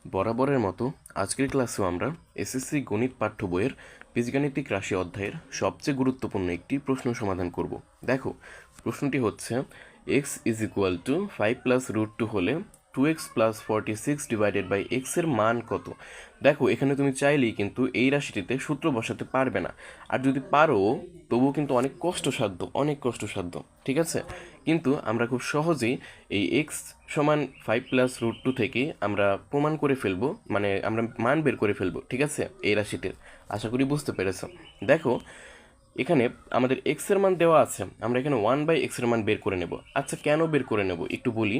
বরাবরের মতো আজকের ক্লাসেও আমরা এসএসসি গণিত পাঠ্য বইয়ের বীজগাণিতিক রাশি অধ্যায়ের সবচেয়ে গুরুত্বপূর্ণ একটি প্রশ্ন সমাধান করব। দেখো, প্রশ্নটি হচ্ছে x ইজ ইকুয়াল টু 5 + √2 হলে 2x + 46 ডিভাইডেড বাই x এর মান কত। দেখো, এখানে তুমি চাইলেই কিন্তু এই রাশিটিতে সূত্র বসাতে পারবে না, আর যদি পারো তবুও কিন্তু অনেক কষ্টসাধ্য, ঠিক আছে। কিন্তু আমরা খুব সহজেই এই এক্স সমান 5 + √2 থেকে আমরা প্রমাণ করে ফেলবো, মানে আমরা মান বের করে ফেলবো, ঠিক আছে, এই রাশিটির। আশা করি বুঝতে পেরেছো। দেখো, এখানে আমাদের এক্স এর মান দেওয়া আছে, আমরা এখানে 1/x এর মান বের করে নেব। আচ্ছা, কেন বের করে নেব একটু বলি।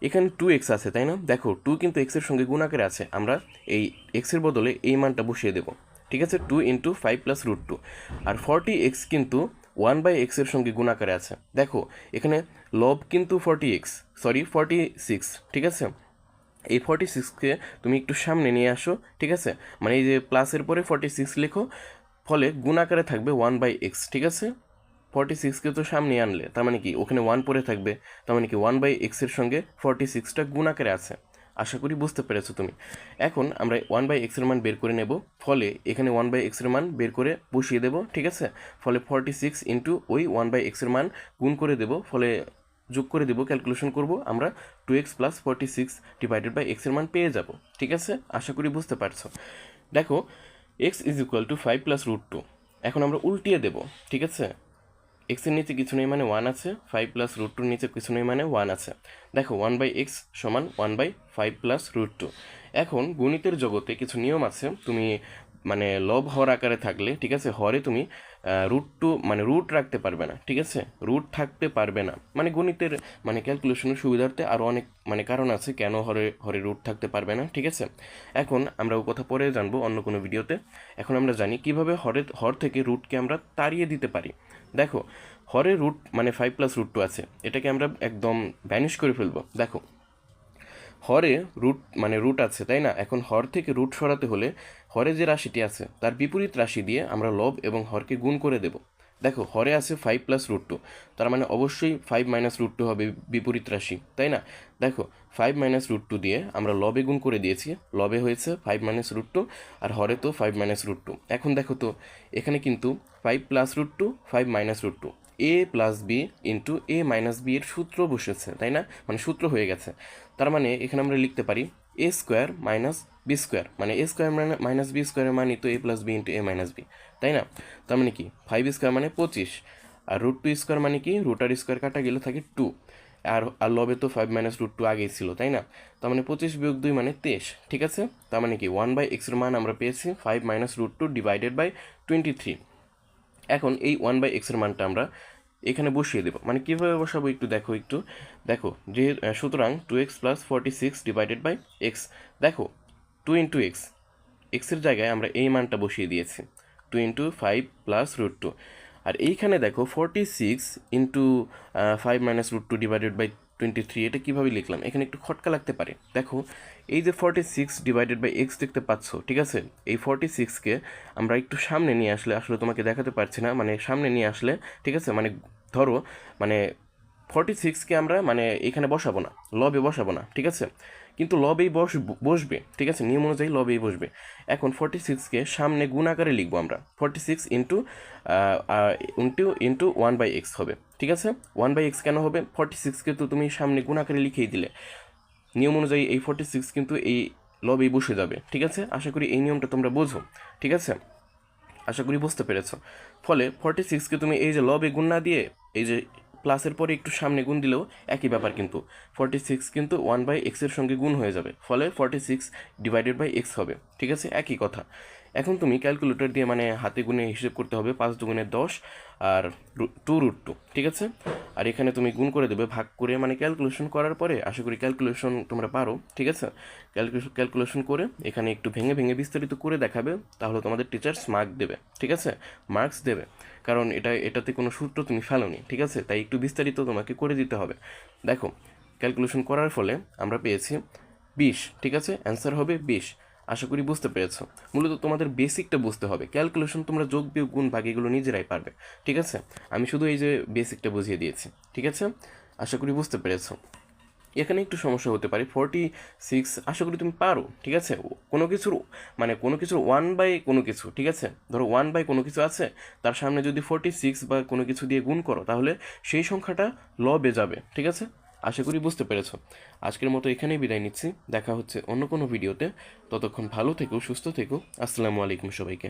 এখানে 2x আছে, তাই না? দেখো, 2 কিন্তু x এর সঙ্গে গুণ আকারে আছে, আমরা এই x এর বদলে এই মানটা বসিয়ে দেব, ঠিক আছে। 2 × 5 + √2। আর 40x কিন্তু 1/x এর সঙ্গে গুণ আকারে আছে। দেখো, এখানে লব কিন্তু 46, ঠিক আছে। এই 46কে তুমি একটু সামনে নিয়ে আসো, ঠিক আছে। মানে এই যে প্লাসের পরে 46 লেখো, ফলে গুণ আকারে থাকবে 1/x, ঠিক আছে। 46কে তো সামনে আনলে তার মানে কি ওখানে 1 পরে থাকবে, তার মানে কি 1/x এর সঙ্গে 46টা গুণ আকারে আছে। আশা করি বুঝতে পেরেছো তুমি। এখন আমরা 1/x এর মান বের করে নেব, ফলে এখানে 1/x এর মান বের করে বসিয়ে দেব, ঠিক আছে। ফলে 46 ইন্টু ওই 1/x এর মান গুণ করে দেব, ফলে যোগ করে দেব, ক্যালকুলেশন করব, আমরা 2x + 46 ডিভাইডেড বাই x এর মান পেয়ে যাব, ঠিক আছে। আশা করি বুঝতে পারছো। দেখো, x ইজ ইকুয়াল টু 5 + √2। এখন আমরা উল্টিয়ে দেব, ঠিক আছে। x এর নিচে কিছু নেই মানে 1 আছে, 5 + √2 নিচে কিছু নেই মানে 1 আছে। দেখো, 1/x সমান 1/5 + √2। এখন গণিতের জগতে কিছু নিয়ম আছে, তুমি মানে লব হর আকারে থাকলে, ঠিক আছে, হরে তুমি √2 মানে রুট রাখতে পারবে না, ঠিক আছে। রুট থাকতে পারবে না, মানে গণিতের মানে ক্যালকুলেশনের সুবিধার্থে আরও অনেক মানে কারণ আছে কেন হরে হরে রুট থাকতে পারবে না, ঠিক আছে। এখন আমরা ও কথা পরে জানবো অন্য কোনো ভিডিওতে। এখন আমরা জানি কিভাবে হর থেকে রুটকে আমরা তাড়িয়ে দিতে পারি। দেখো, হরে রুট মানে 5 + √2 আছে, এটাকে আমরা একদম ভ্যানিশ করে ফেলবো। দেখো, হরে রুট মানে রুট আছে, তাই না? এখন হর থেকে রুট সরাতে হলে হরে যে রাশিটি আছে তার বিপরীত রাশি দিয়ে আমরা লব এবং হরকে গুণ করে দেব। দেখো, হরে আছে 5 + √2, তার মানে অবশ্যই 5 - √2 হবে বিপরীত রাশি, তাই না? দেখো, 5 - √2 দিয়ে আমরা লবে গুণ করে দিয়েছি, লবে হয়েছে 5 - √2, আর হরে তো 5 - √2। এখন দেখো তো, এখানে কিন্তু 5 + √2, 5 - √2, a + b into a - b এর সূত্র বসেছে, তাই না? মানে সূত্র হয়ে গেছে। তার মানে এখানে আমরা লিখতে পারি a² - b², মানে a² - b² এর মানে তো a + b into a - b, তাই না? তার মানে কি 5² মানে 25, আর √2² মানে কি √r² কাটা গেলে থাকে 2, আর লবে তো 5 - √2 আগেই ছিল, তাই না? তার মানে 25 - 2 মানে 23, ঠিক আছে। তার মানে কি 1/x এর মান আমরা পেয়েছি 5 - √2 ডিভাইডেড বাই 23। এখন এই 1/x এর মানটা আমরা এখানে বসিয়ে দেবো। মানে কীভাবে বসাবো একটু দেখো যে সুতরাং 2x + 46 ডিভাইডেড বাই x। দেখো, 2 × x, এক্সের জায়গায় আমরা এই মানটা বসিয়ে দিয়েছি, 2 × 5 + √2। আর এইখানে দেখো 46 ইন্টু 5 - √2 ডিভাইডেড বাই 23, এটা কীভাবে লিখলাম? এখানে একটু খটকা লাগতে পারে। দেখো, এই যে 46 ডিভাইডেড বাই x দেখতে পাচ্ছ, ঠিক আছে। এই 46কে আমরা একটু সামনে নিয়ে আসলে তোমাকে দেখাতে পারছি না, মানে সামনে নিয়ে আসলে, ঠিক আছে, মানে ধরো, মানে 46কে আমরা মানে এখানে বসাবো না, লবে বসাবো না, ঠিক আছে। কিন্তু লবেই বসবে, ঠিক আছে, নিয়ম অনুযায়ী লবেই বসবে। এখন 46কে সামনে গুণ আকারে লিখবো আমরা, 46 ইন্টু ইন্টু 1/x হবে, ঠিক আছে। 1/x কেন হবে? 46কে তো তুমি সামনে গুণ আকারে লিখেই দিলে, নিয়ম অনুযায়ী এই 46 কিন্তু এই লবেই বসে যাবে, ঠিক আছে। আশা করি এই নিয়মটা তোমরা বোঝো, ঠিক আছে। আশা করি বুঝতে পেরেছো। ফলে 46কে তুমি এই যে লবে গুণ না দিয়ে এই যে প্লাসের পরে একটু সামনে গুণ দিলেও একই ব্যাপার, কিন্তু 46 কিন্তু 1/x এর সঙ্গে গুণ হয়ে যাবে, ফলে 46 ডিভাইডেড বাই x হবে, ঠিক আছে, একই কথা। এখন তুমি ক্যালকুলেটর দিয়ে মানে হাতে গুণে হিসেব করতে হবে, 5 × 2 = 10 আর 2√2, ঠিক আছে। আর এখানে তুমি গুণ করে দেবে ভাগ করে, মানে ক্যালকুলেশন করার পরে, আশা করি ক্যালকুলেশন তোমরা পারো, ঠিক আছে। ক্যালকুলেশন করে এখানে একটু ভেঙে ভেঙে বিস্তারিত করে দেখাবে, তাহলে তোমাদের টিচার্স মার্কস দেবে, ঠিক আছে, মার্কস দেবে। কারণ এটাতে কোনো সূত্র তুমি ফেলোনি, ঠিক আছে, তাই একটু বিস্তারিত তোমাকে করে দিতে হবে। দেখো, ক্যালকুলেশন করার ফলে আমরা পেয়েছি 20, ঠিক আছে, অ্যান্সার হবে 20। আশা করি বুঝতে পেরেছো। মূলত তোমাদের বেসিকটা বুঝতে হবে, ক্যালকুলেশন তোমরা যোগ বিয়োগ গুণ ভাগ এগুলো নিজেরাই পারবে, ঠিক আছে। আমি শুধু এই যে বেসিকটা বুঝিয়ে দিয়েছি, ঠিক আছে। আশা করি বুঝতে পেরেছো। এখানে একটু সমস্যা হতে পারে। 46 আশা করি তুমি পারো, ঠিক আছে। কোনো কিছুর কোনো কিছুর 1/, কোনো কিছু, ঠিক আছে, ধরো 1/, কোনো কিছু আছে, তার সামনে যদি 46 বা কোনো কিছু দিয়ে গুণ করো, তাহলে সেই সংখ্যাটা লবে যাবে, ঠিক আছে। আশা করি বুঝতে পেরেছো। আজকের মতো এখানেই বিদায় নিচ্ছি, দেখা হচ্ছে অন্য কোনো ভিডিওতে। ততক্ষণ ভালো থেকো, সুস্থ থেকো। আসসালামু আলাইকুম সবাইকে।